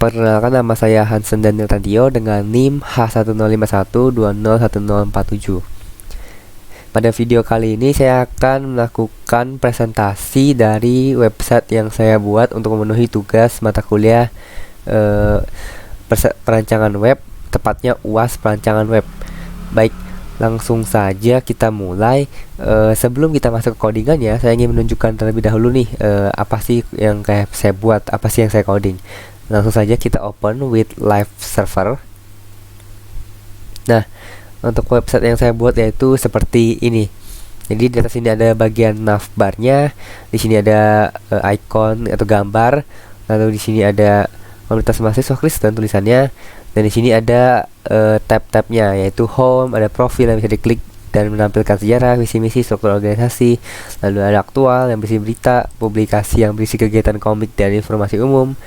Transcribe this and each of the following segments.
Perkenalkan, nama saya Hansen Daniel Tantio dengan NIM H1051201047. Pada video kali ini saya akan melakukan presentasi dari website yang saya buat untuk memenuhi tugas mata kuliah perancangan web, tepatnya UAS perancangan web. Baik, langsung saja kita mulai. Sebelum kita masuk ke codingannya, saya ingin menunjukkan terlebih dahulu nih apa sih yang kayak saya buat, apa sih yang saya coding. Langsung saja kita open with live server. Nah, untuk website yang saya buat yaitu seperti ini. Jadi di atas ini ada bagian navbarnya, di sini ada icon atau gambar, lalu di sini ada komunitas mahasiswa Kristen tulisannya, dan di sini ada tab-tabnya yaitu home, ada profil yang bisa diklik dan menampilkan sejarah, visi misi, struktur organisasi, lalu ada aktual yang berisi berita, publikasi yang berisi kegiatan komik dan informasi umum,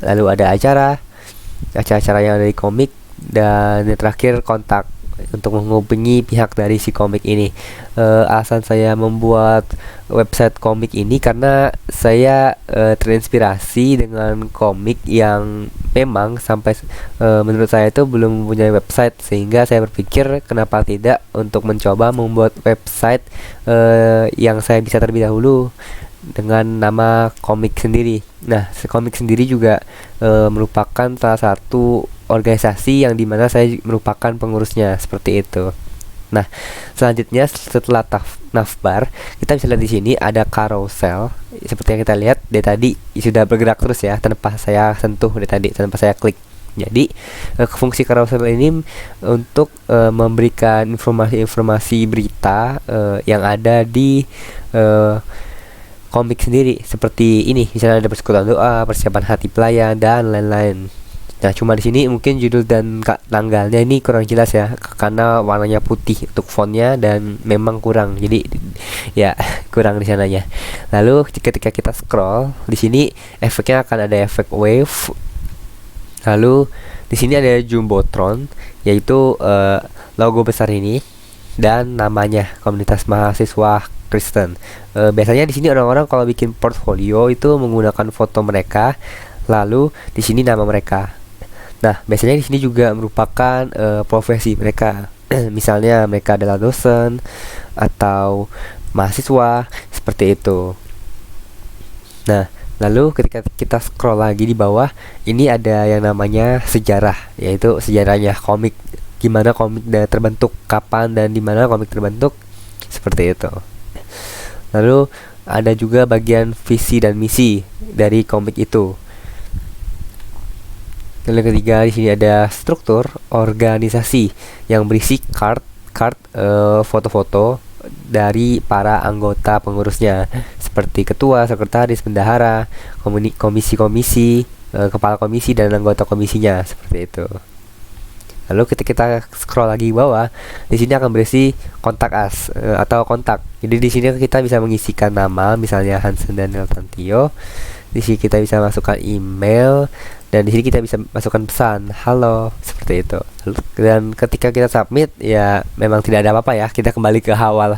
lalu ada acara-acara yang ada di komik, dan yang terakhir kontak untuk menghubungi pihak dari si komik ini. Alasan saya membuat website komik ini karena saya terinspirasi dengan komik yang memang sampai menurut saya itu belum mempunyai website, sehingga saya berpikir kenapa tidak untuk mencoba membuat website yang saya bisa terlebih dahulu dengan nama komik sendiri. Nah, si komik sendiri juga merupakan salah satu organisasi yang dimana saya merupakan pengurusnya, seperti itu. Nah, selanjutnya setelah navbar, kita bisa lihat di sini ada carousel. Seperti yang kita lihat dari tadi sudah bergerak terus ya, tanpa saya sentuh dari tadi, tanpa saya klik. Jadi fungsi carousel ini untuk memberikan informasi-informasi berita yang ada di komik sendiri, seperti ini. Misalnya ada persekutuan doa, persiapan hati pelayan, dan lain-lain. Nah, cuma di sini mungkin judul dan tanggalnya ini kurang jelas ya, karena warnanya putih untuk fontnya dan memang kurang. Jadi ya kurang di sananya. Lalu ketika kita scroll, di sini efeknya akan ada efek wave. Lalu di sini ada jumbotron, yaitu logo besar ini dan namanya komunitas mahasiswa Kristen. Biasanya di sini orang-orang kalau bikin portfolio itu menggunakan foto mereka, lalu di sini nama mereka. Nah, biasanya di sini juga merupakan profesi mereka. Misalnya mereka adalah dosen atau mahasiswa, seperti itu. Nah, lalu ketika kita scroll lagi di bawah, ini ada yang namanya sejarah, yaitu sejarahnya komik. Gimana komik terbentuk, kapan dan di mana komik terbentuk, seperti itu. Lalu ada juga bagian visi dan misi dari komik itu. Dan yang ketiga, di sini ada struktur organisasi yang berisi foto-foto dari para anggota pengurusnya, seperti ketua, sekretaris, bendahara, komisi-komisi, kepala komisi dan anggota komisinya, seperti itu. Lalu ketika kita scroll lagi ke bawah, di sini akan berisi kontak us atau kontak. Jadi di sini kita bisa mengisikan nama, misalnya Hansen Daniel Tantio. Di sini kita bisa masukkan email, dan di sini kita bisa masukkan pesan halo, seperti itu. Dan ketika kita submit, ya memang tidak ada apa-apa ya. Kita kembali ke awal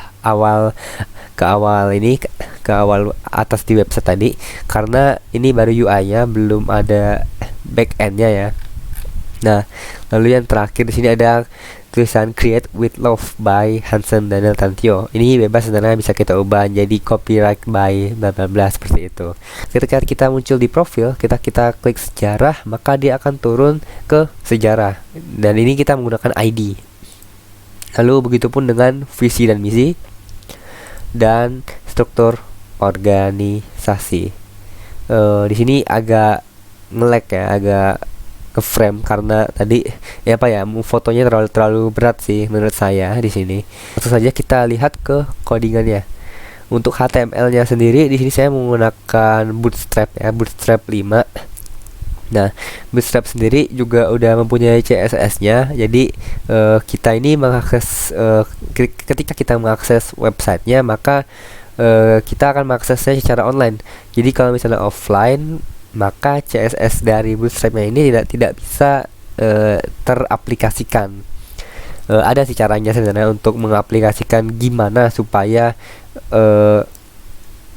atas di website tadi, karena ini baru UI-nya, belum ada back-end-nya ya. Nah, lalu yang terakhir di sini ada tulisan Create with Love by Hansen Daniel Tantio. Ini bebas sebenarnya, bisa kita ubah jadi copyright by bla bla bla, seperti itu. Ketika kita muncul di profil, kita klik sejarah, maka dia akan turun ke sejarah. Dan ini kita menggunakan ID. Lalu begitupun dengan visi dan misi dan struktur organisasi. Di sini agak nge-lag ya, agak ke frame karena tadi fotonya terlalu berat sih menurut saya di sini. Langsung saja kita lihat ke codingannya. Untuk HTML-nya sendiri di sini saya menggunakan Bootstrap ya, Bootstrap 5. Nah, Bootstrap sendiri juga udah mempunyai CSS-nya. Jadi kita ini mengakses ketika kita mengakses websitenya, maka kita akan mengaksesnya secara online. Jadi kalau misalnya offline, maka CSS dari Bootstrap-nya ini tidak bisa teraplikasikan. Ada sih caranya sebenarnya untuk mengaplikasikan gimana supaya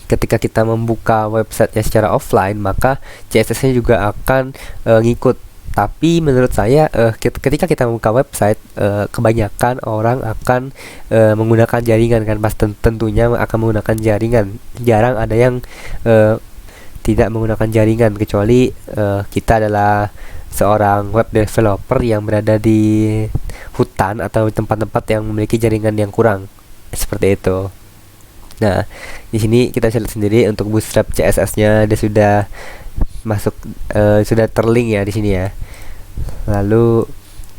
ketika kita membuka websitenya secara offline, maka CSS-nya juga akan ngikut. Tapi menurut saya ketika kita membuka website, kebanyakan orang akan menggunakan jaringan kan, tentunya akan menggunakan jaringan. Jarang ada yang tidak menggunakan jaringan, kecuali kita adalah seorang web developer yang berada di hutan atau tempat-tempat yang memiliki jaringan yang kurang, seperti itu. Nah, di sini kita bisa lihat sendiri untuk Bootstrap CSS-nya dia sudah masuk, sudah terlink ya di sini ya. Lalu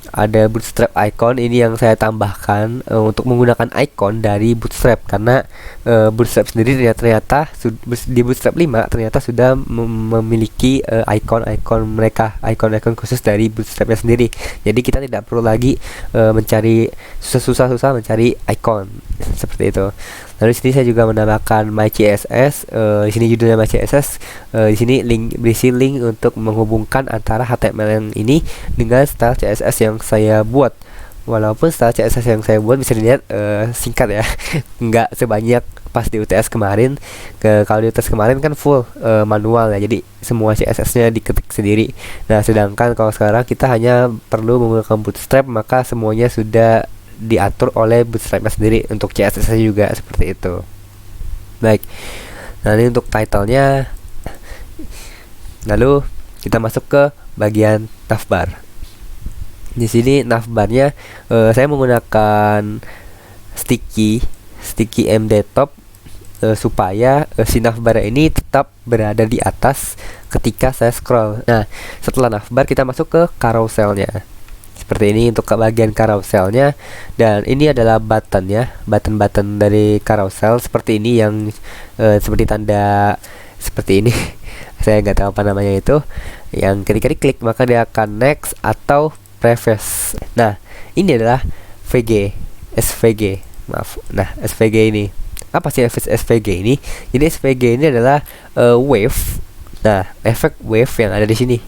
ada Bootstrap icon, ini yang saya tambahkan untuk menggunakan icon dari Bootstrap, karena Bootstrap sendiri ternyata di Bootstrap 5 ternyata sudah memiliki icon-icon mereka, icon-icon khusus dari Bootstrapnya sendiri. Jadi kita tidak perlu lagi mencari susah-susah mencari icon seperti itu. Lalu di sini saya juga menambahkan My CSS. Di sini judulnya My CSS. Di sini berisi link untuk menghubungkan antara HTML yang ini dengan style CSS yang saya buat. Walaupun style CSS yang saya buat bisa dilihat singkat ya, nggak sebanyak pas di UTS kemarin. Kalau di UTS kemarin kan full manual ya, jadi semua CSS-nya diketik sendiri. Nah, sedangkan kalau sekarang kita hanya perlu menggunakan Bootstrap, maka semuanya sudah diatur oleh Bootstrap sendiri. Untuk CSS juga seperti itu. Baik, nah ini untuk title-nya. Lalu kita masuk ke bagian navbar. Di sini navbarnya saya menggunakan sticky MD top supaya si navbar ini tetap berada di atas ketika saya scroll. Nah, setelah navbar kita masuk ke carouselnya. Seperti ini untuk bagian carouselnya, dan ini adalah button ya, button dari carousel seperti ini yang seperti tanda seperti ini. Saya nggak tahu apa namanya itu, yang ketika diklik maka dia akan next atau previous. Nah, ini adalah SVG, maaf. Nah, SVG ini apa sih SVG ini? Jadi SVG ini adalah wave. Nah, efek wave yang ada di sini.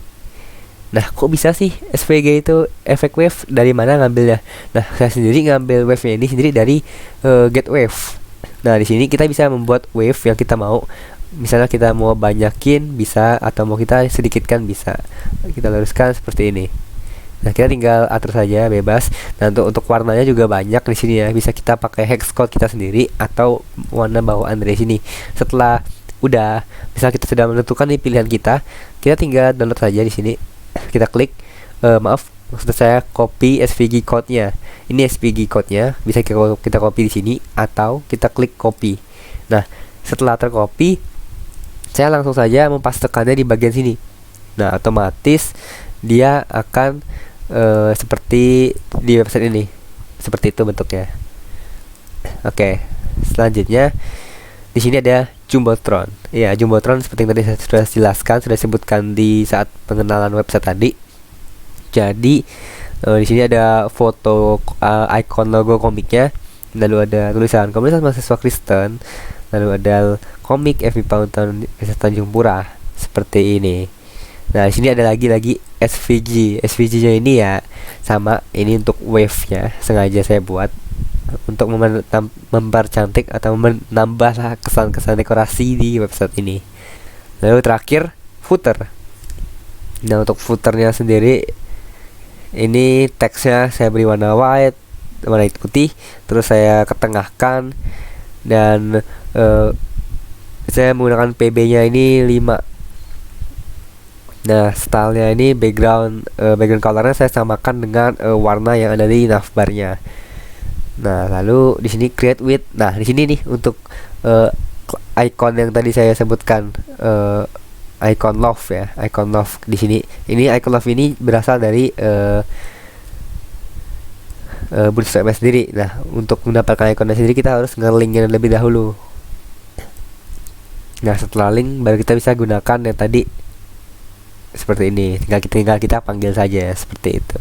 Nah, kok bisa sih SVG itu efek wave? Dari mana ngambilnya? Nah, saya sendiri ngambil wave-nya ini sendiri dari get wave. Nah, di sini kita bisa membuat wave yang kita mau. Misalnya kita mau banyakin bisa, atau mau kita sedikitkan bisa. Kita luruskan seperti ini. Nah, kita tinggal atur saja bebas. Nah, untuk warnanya juga banyak di sini ya. Bisa kita pakai hex code kita sendiri atau warna bawaan dari sini. Setelah udah, misal kita sudah menentukan nih pilihan kita tinggal download saja di sini. Kita klik, maksud saya copy SVG code-nya. Ini SVG code-nya, bisa kita copy di sini atau kita klik copy. Nah, setelah tercopy, saya langsung saja mempastekannya di bagian sini. Nah, otomatis dia akan seperti di website ini. Seperti itu bentuknya. Oke, selanjutnya di sini ada Jumbotron. Ya, Jumbotron seperti yang tadi saya sudah jelaskan, sudah sebutkan di saat pengenalan website tadi. Jadi di sini ada foto icon logo komiknya, lalu ada tulisan Komunitas Mahasiswa Kristen, lalu ada komik FB Fountain Tanjung Pura seperti ini. Nah, di sini ada lagi SVG. SVG-nya ini ya sama, ini untuk wave-nya sengaja saya buat untuk mempercantik atau menambah kesan-kesan dekorasi di website ini. Lalu terakhir footer. Nah, untuk footernya sendiri ini teksnya saya beri warna warna putih, terus saya ketengahkan, dan saya menggunakan PB-nya ini 5. Nah, stylenya ini background colornya saya samakan dengan warna yang ada di navbarnya. Nah, lalu di sini create with. Nah, di sini nih untuk icon yang tadi saya sebutkan, icon love ya, icon love di sini. Ini icon love ini berasal dari Bootstrap sendiri. Nah, untuk mendapatkan ikonnya sendiri kita harus nge-linknya lebih dahulu. Nah, setelah link baru kita bisa gunakan yang tadi seperti ini. Tinggal kita panggil saja seperti itu.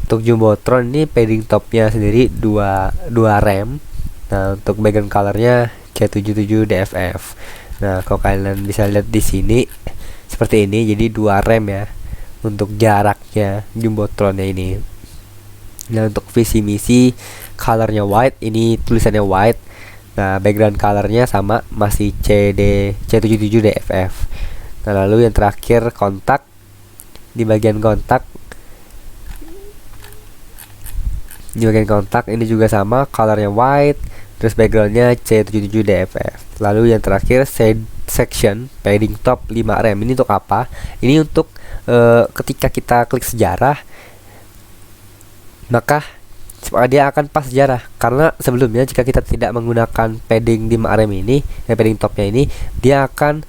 Untuk Jumbotron ini padding topnya sendiri 2 rem. Nah, untuk background colornya C77 DFF. Nah, kalau kalian bisa lihat di sini seperti ini, jadi 2 rem ya untuk jaraknya Jumbotronnya ini. Nah, untuk visi misi colornya white, ini tulisannya white. Nah, background colornya sama, masih C77DFF. Nah, lalu yang terakhir kontak. Di bagian kontak ini juga sama, colornya white, terus backgroundnya C77DFF. Lalu yang terakhir section padding top 5 rem. Ini untuk apa? Ini untuk ketika kita klik sejarah, maka dia akan pas sejarah, karena sebelumnya jika kita tidak menggunakan padding 5 rem ini, padding topnya ini, dia akan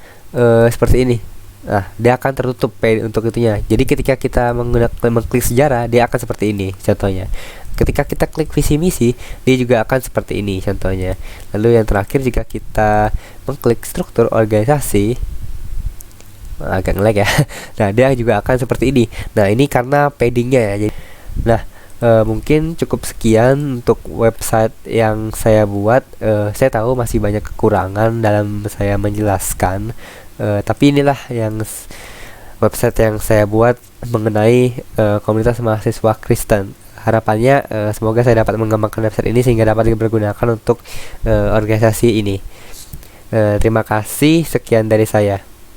seperti ini. Nah, dia akan tertutup untuk itunya. Jadi ketika kita mengklik sejarah, dia akan seperti ini contohnya. Ketika kita klik visi misi, dia juga akan seperti ini contohnya. Lalu yang terakhir, jika kita mengklik struktur organisasi, agak ngelag ya. Nah, dia juga akan seperti ini. Nah, ini karena paddingnya ya. Nah, mungkin cukup sekian untuk website yang saya buat. Saya tahu masih banyak kekurangan dalam saya menjelaskan, tapi inilah yang website yang saya buat mengenai komunitas mahasiswa Kristen. Harapannya semoga saya dapat mengembangkan website ini sehingga dapat dipergunakan untuk organisasi ini. Terima kasih, sekian dari saya.